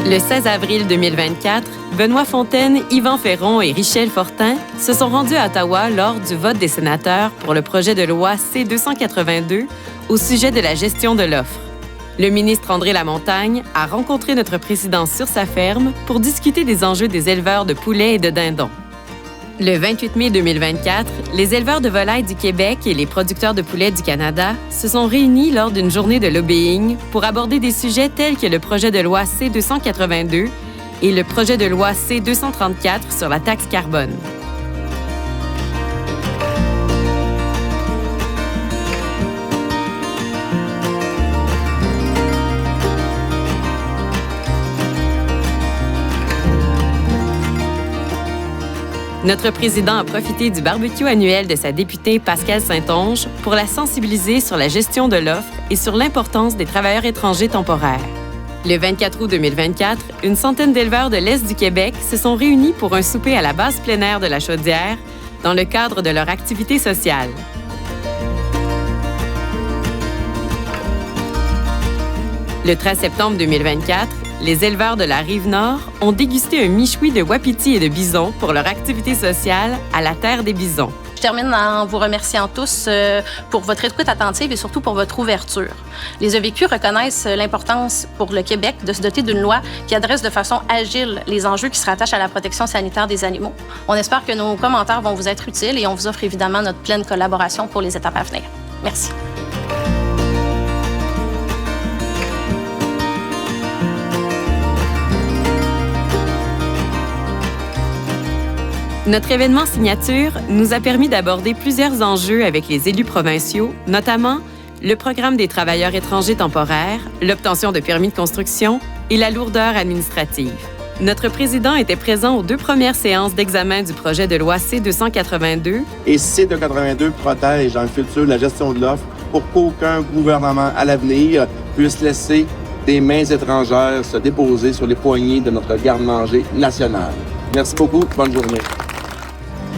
Le 16 avril 2024, Benoît Fontaine, Yvan Ferron et Richelle Fortin se sont rendus à Ottawa lors du vote des sénateurs pour le projet de loi C-282 au sujet de la gestion de l'offre. Le ministre André Lamontagne a rencontré notre président sur sa ferme pour discuter des enjeux des éleveurs de poulets et de dindons. Le 28 mai 2024, les éleveurs de volailles du Québec et les producteurs de poulets du Canada se sont réunis lors d'une journée de lobbying pour aborder des sujets tels que le projet de loi C-282 et le projet de loi C-234 sur la taxe carbone. Notre président a profité du barbecue annuel de sa députée Pascale Saint-Onge pour la sensibiliser sur la gestion de l'offre et sur l'importance des travailleurs étrangers temporaires. Le 24 août 2024, une centaine d'éleveurs de l'Est du Québec se sont réunis pour un souper à la base plein air de la Chaudière dans le cadre de leur activité sociale. Le 13 septembre 2024, les éleveurs de la Rive-Nord ont dégusté un michoui de wapiti et de bison pour leur activité sociale à la Terre des Bisons. Je termine en vous remerciant tous pour votre écoute attentive et surtout pour votre ouverture. Les EVQ reconnaissent l'importance pour le Québec de se doter d'une loi qui adresse de façon agile les enjeux qui se rattachent à la protection sanitaire des animaux. On espère que nos commentaires vont vous être utiles et on vous offre évidemment notre pleine collaboration pour les étapes à venir. Merci. Notre événement signature nous a permis d'aborder plusieurs enjeux avec les élus provinciaux, notamment le programme des travailleurs étrangers temporaires, l'obtention de permis de construction et la lourdeur administrative. Notre président était présent aux 2 premières séances d'examen du projet de loi C-282. Et C-282 protège dans le futur la gestion de l'offre pour qu'aucun gouvernement à l'avenir puisse laisser des mains étrangères se déposer sur les poignées de notre garde-manger nationale. Merci beaucoup. Bonne journée.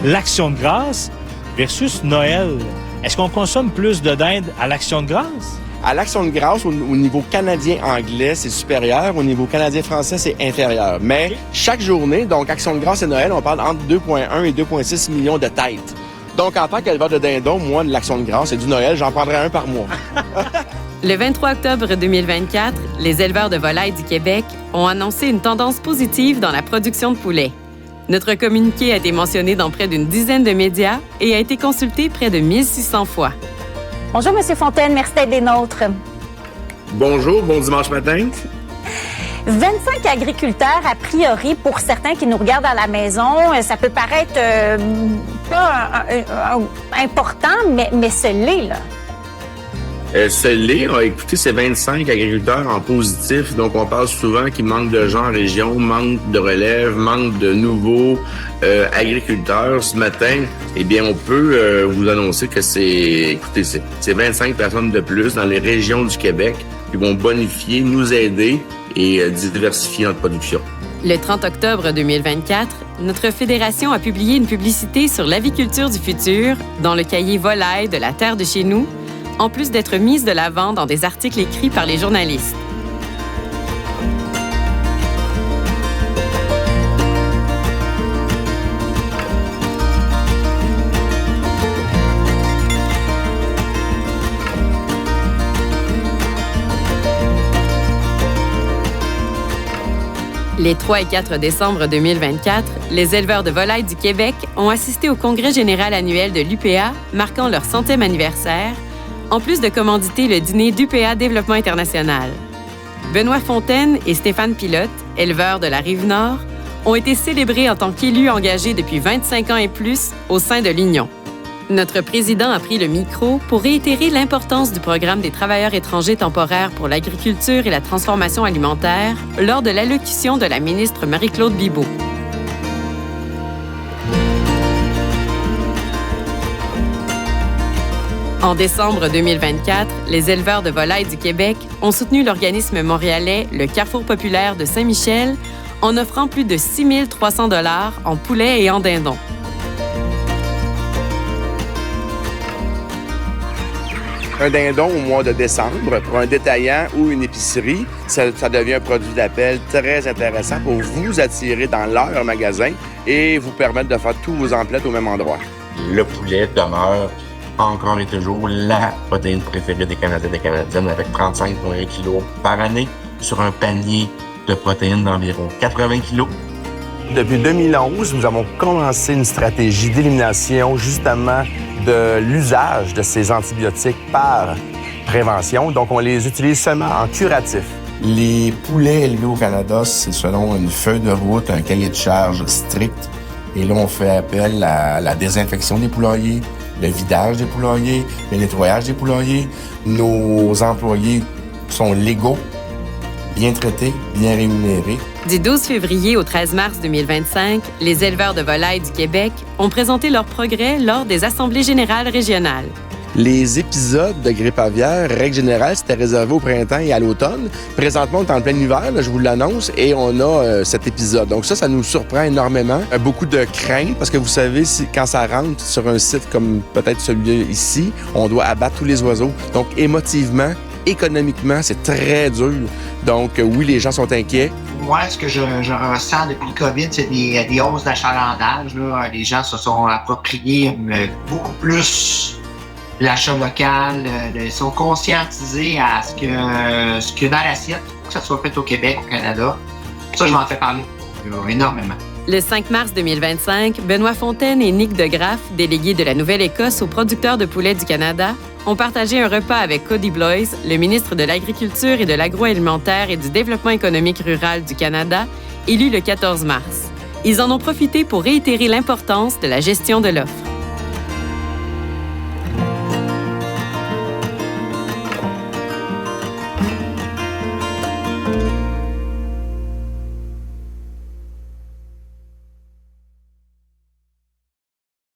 L'Action de grâce versus Noël. Est-ce qu'on consomme plus de dinde à l'Action de grâce? À l'Action de grâce, au niveau canadien-anglais, c'est supérieur. Au niveau canadien-français, c'est inférieur. Mais chaque journée, donc Action de grâce et Noël, on parle entre 2,1 et 2,6 millions de têtes. Donc, en tant qu'éleveur de dindons, moi, de l'Action de grâce et du Noël, j'en prendrais un par mois. Le 23 octobre 2024, les éleveurs de volailles du Québec ont annoncé une tendance positive dans la production de poulets. Notre communiqué a été mentionné dans près d'une dizaine de médias et a été consulté près de 1600 fois. Bonjour, M. Fontaine. Merci d'être des nôtres. Bonjour, bon dimanche matin. 25 agriculteurs, a priori, pour certains qui nous regardent à la maison, ça peut paraître pas important, mais ce l'est, là. Écoutez, c'est 25 agriculteurs en positif, donc on parle souvent qu'il manque de gens en région, manque de relève, manque de nouveaux agriculteurs. Ce matin, eh bien, on peut vous annoncer que c'est 25 personnes de plus dans les régions du Québec qui vont bonifier, nous aider et diversifier notre production. Le 30 octobre 2024, notre fédération a publié une publicité sur l'aviculture du futur dans le cahier Volailles de la Terre de chez nous, en plus d'être mise de l'avant dans des articles écrits par les journalistes. Les 3 et 4 décembre 2024, les éleveurs de volailles du Québec ont assisté au congrès général annuel de l'UPA, marquant leur 100e anniversaire, en plus de commanditer le dîner d'UPA Développement International. Benoît Fontaine et Stéphane Pilote, éleveurs de la Rive-Nord, ont été célébrés en tant qu'élus engagés depuis 25 ans et plus au sein de l'Union. Notre président a pris le micro pour réitérer l'importance du programme des travailleurs étrangers temporaires pour l'agriculture et la transformation alimentaire lors de l'allocution de la ministre Marie-Claude Bibeau. En décembre 2024, les éleveurs de volailles du Québec ont soutenu l'organisme montréalais le Carrefour populaire de Saint-Michel en offrant plus de 6 300 $ en poulet et en dindons. Un dindon au mois de décembre, pour un détaillant ou une épicerie, ça devient un produit d'appel très intéressant pour vous attirer dans leur magasin et vous permettre de faire tous vos emplettes au même endroit. Le poulet demeure encore et toujours la protéine préférée des Canadiens et des Canadiennes avec 35,1 kg par année sur un panier de protéines d'environ 80 kg. Depuis 2011, nous avons commencé une stratégie d'élimination justement de l'usage de ces antibiotiques par prévention. Donc, on les utilise seulement en curatif. Les poulets élevés au Canada, c'est selon une feuille de route, un cahier de charge strict. Et là, on fait appel à la désinfection des poulaillers, le vidage des poulaillers, le nettoyage des poulaillers. Nos employés sont légaux, bien traités, bien rémunérés. Du 12 février au 13 mars 2025, les éleveurs de volailles du Québec ont présenté leurs progrès lors des assemblées générales régionales. Les épisodes de grippe aviaire, règle générale, c'était réservé au printemps et à l'automne. Présentement, on est en plein hiver, là, je vous l'annonce, et on a cet épisode. Donc ça nous surprend énormément. Beaucoup de crainte, parce que vous savez, quand ça rentre sur un site comme peut-être celui ici, on doit abattre tous les oiseaux. Donc émotivement, économiquement, c'est très dur. Donc oui, les gens sont inquiets. Moi, ce que je ressens depuis le COVID, c'est des hausses d'achalandage. Les gens se sont appropriés beaucoup plus l'achat local, ils sont conscientisés à ce que dans l'assiette, que ça soit fait au Québec, au Canada. Ça, je m'en fais parler énormément. Le 5 mars 2025, Benoît Fontaine et Nick Degraff, délégués de la Nouvelle-Écosse aux producteurs de poulets du Canada, ont partagé un repas avec Cody Bloys, le ministre de l'Agriculture et de l'Agroalimentaire et du Développement économique rural du Canada, élu le 14 mars. Ils en ont profité pour réitérer l'importance de la gestion de l'offre.